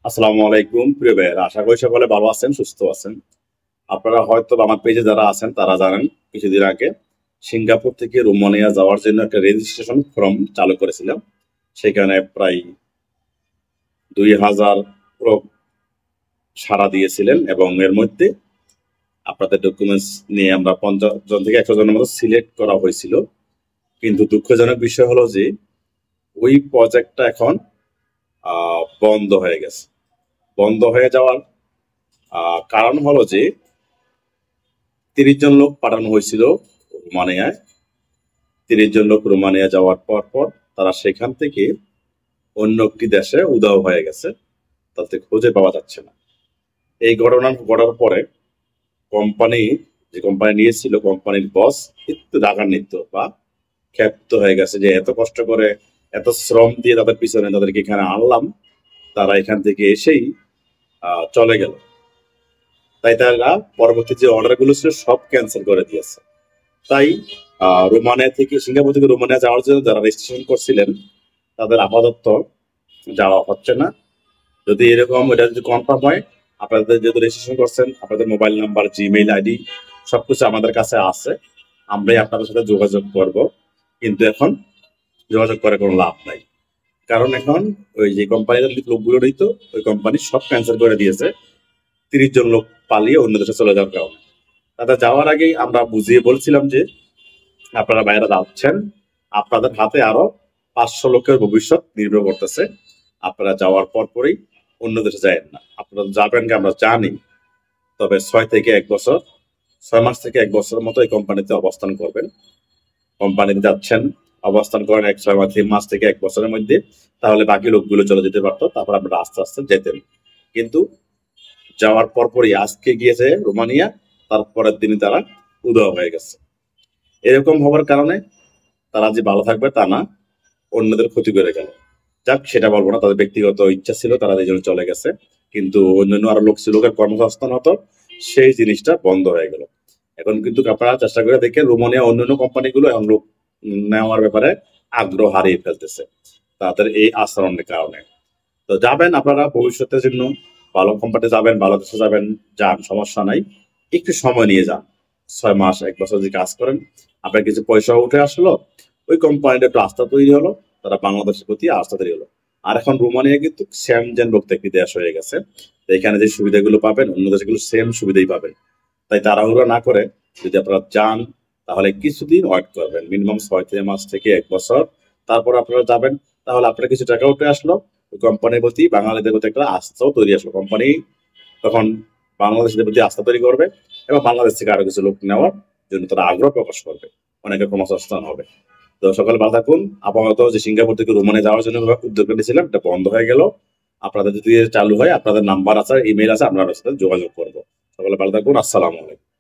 আসসালামু আলাইকুম প্রিয় ভাইয়েরা, আশা করি সকলে ভালো আছেন, সুস্থ আছেন। আপনারা হয়তো আমার পেজে যারা আছেন তারা জানেন, কিছুদিন আগে সিঙ্গাপুর থেকে রোমানিয়া যাওয়ার জন্য একটা রেজিস্ট্রেশন ফর্ম চালু করেছিলাম। সেখানে প্রায় 2000 লোক সাড়া দিয়েছিলেন এবং এর মধ্যে আপনাদের ডকুমেন্টস নিয়ে আমরা 50 জন থেকে 100 জনের মতো সিলেক্ট করা হয়েছিল। কিন্তু দুঃখজনক বিষয় হলো যে ওই প্রজেক্টটা এখন বন্ধ হয়ে গেছে। বন্ধ হয়ে যাওয়ার কারণ হলো যে 30 জন লোক পাঠানো হয়েছিল রোমানিয়ায়। 30 জন লোক রোমানিয়া যাওয়ার পর তারা সেখান থেকে অন্য একটি দেশে উধাও হয়ে গেছে, তাতে খুঁজে পাওয়া যাচ্ছে না। এই ঘটনা ঘটার পরে কোম্পানি, যে কোম্পানি নিয়েছিল, কোম্পানির বস একটু রাগান্বিত বা ক্ষেপ্ত হয়ে গেছে যে এত কষ্ট করে এত শ্রম দিয়ে তাদের পিছনে তাদেরকে এখানে আনলাম, তারা এখান থেকে এসেই চলে গেল। তাই তারা পরবর্তী যে অর্ডার গুলো ছিল সব ক্যান্সেল করে দিয়েছে। তাই রোমানিয়া থেকে, সিঙ্গাপুর থেকে রোমানিয়া যাওয়ার জন্য যারা রেজিস্ট্রেশন করছিলেন তাদের আপাতত যাওয়া হচ্ছে না। যদি এরকম এটা যদি কনফার্ম হয়, আপনাদের যেহেতু রেজিস্ট্রেশন করছেন, আপনাদের মোবাইল নাম্বার, জিমেইল আইডি সবকিছু আমাদের কাছে আছে, আমরাই আপনাদের সাথে যোগাযোগ করব। কিন্তু এখন যোগাযোগ করে কোনো লাভ নাই, কারণ এখন ওই যে কোম্পানির লোকগুলো নিত, ওই কোম্পানি সব ক্যান্সেল করে দিয়েছে 30 জন লোক পালিয়ে অন্য দেশে চলে যাওয়ার কারণে। তাদের যাওয়ার আগেই আমরা বুঝিয়ে বলছিলাম যে আপনারা বাইরে যাচ্ছেন, আপনাদের হাতে আরো 500 লোকের ভবিষ্যৎ নির্ভর করতেছে। আপনারা যাওয়ার পরই অন্য দেশে যাবেন না। আপনারা যাবেন কি আমরা জানি, তবে 6 থেকে 1 বছর, 6 মাস থেকে 1 বছরের মতো এই কোম্পানিতে অবস্থান করবেন। কোম্পানিতে যাচ্ছেন, অবস্থান করেন 6 মাস থেকে 1 বছরের মধ্যে, তাহলে বাকি লোকগুলো চলে যেতে পারতো, তারপর আপনারা আস্তে আস্তে যেতেন। কিন্তু যাওয়ার পরই আজকে গিয়েছে রোমানিয়া, তারপরের দিনই তারা উধাও হয়ে গেছে। এরকম হওয়ার কারণে তারা যে ভালো থাকবে তা না, অন্যদের ক্ষতি করে গেল। যাক, সেটা বলবো না, তাদের ব্যক্তিগত ইচ্ছা ছিল, তারা এই জন্য চলে গেছে। কিন্তু অন্যান্য আরো লোক ছিল, লোকের কর্মসংস্থান হতো, সেই জিনিসটা বন্ধ হয়ে গেল। এখন কিন্তু আপনারা চেষ্টা করে দেখেন, রোমানিয়া অন্যান্য কোম্পানিগুলো এখন লোক নেওয়ার ব্যাপারে আগ্রহ হারিয়ে ফেলতেছে তাদের এই আচরণের কারণে। তো যাবেন আপনারা ভবিষ্যতের জন্য, ভালো কোম্পানিতে যাবেন, ভালো দেশে যাবেন, যান, সমস্যা নাই। একটু সময় নিয়ে যান। 6 মাস 1 বছর যদি কাজ করেন, আপনার কিছু পয়সা উঠে আসলো, ওই কোম্পানিটা একটু আস্থা তৈরি হলো, তারা বাংলাদেশের প্রতি আস্থা তৈরি হলো। আর এখন রোমানিয়া কিন্তু সেনজেন ভুক্ত একটি দেশ হয়ে গেছে। তো এখানে যে সুবিধাগুলো পাবেন অন্য দেশগুলো সেম সুবিধাই পাবেন। তাই তাড়াহুড়ো না করে যদি আপনারা যান, তাহলে কিছুদিন ওয়েট করবেন, মিনিমাম 6 মাস থেকে 1 বছর। তারপর আপনারা যাবেন, তাহলে আপনার কিছু টাকা উঠে আসলো, ওই কোম্পানির প্রতি, বাঙালিদের প্রতি একটা আস্থাও তৈরি আসলো। কোম্পানি তখন বাংলাদেশের প্রতি আস্থা তৈরি করবে এবং বাংলাদেশ থেকে আরো কিছু লোক নেওয়ার জন্য তারা আগ্রহ প্রকাশ করবে, অনেকের কর্মসংস্থান হবে। তো সকালে ভালো থাকুন। আপাতত যে সিঙ্গাপুর থেকে রোমানিয়া যাওয়ার জন্য উদ্যোগ নিয়েছিলাম, এটা বন্ধ হয়ে গেল। আপনাদের যদি চালু হয়, আপনাদের নাম্বার আছে, ইমেল আছে, আমরা আপনার সাথে যোগাযোগ করবো। সকালে ভালো থাকুন। আসসালামু আলাইকুম।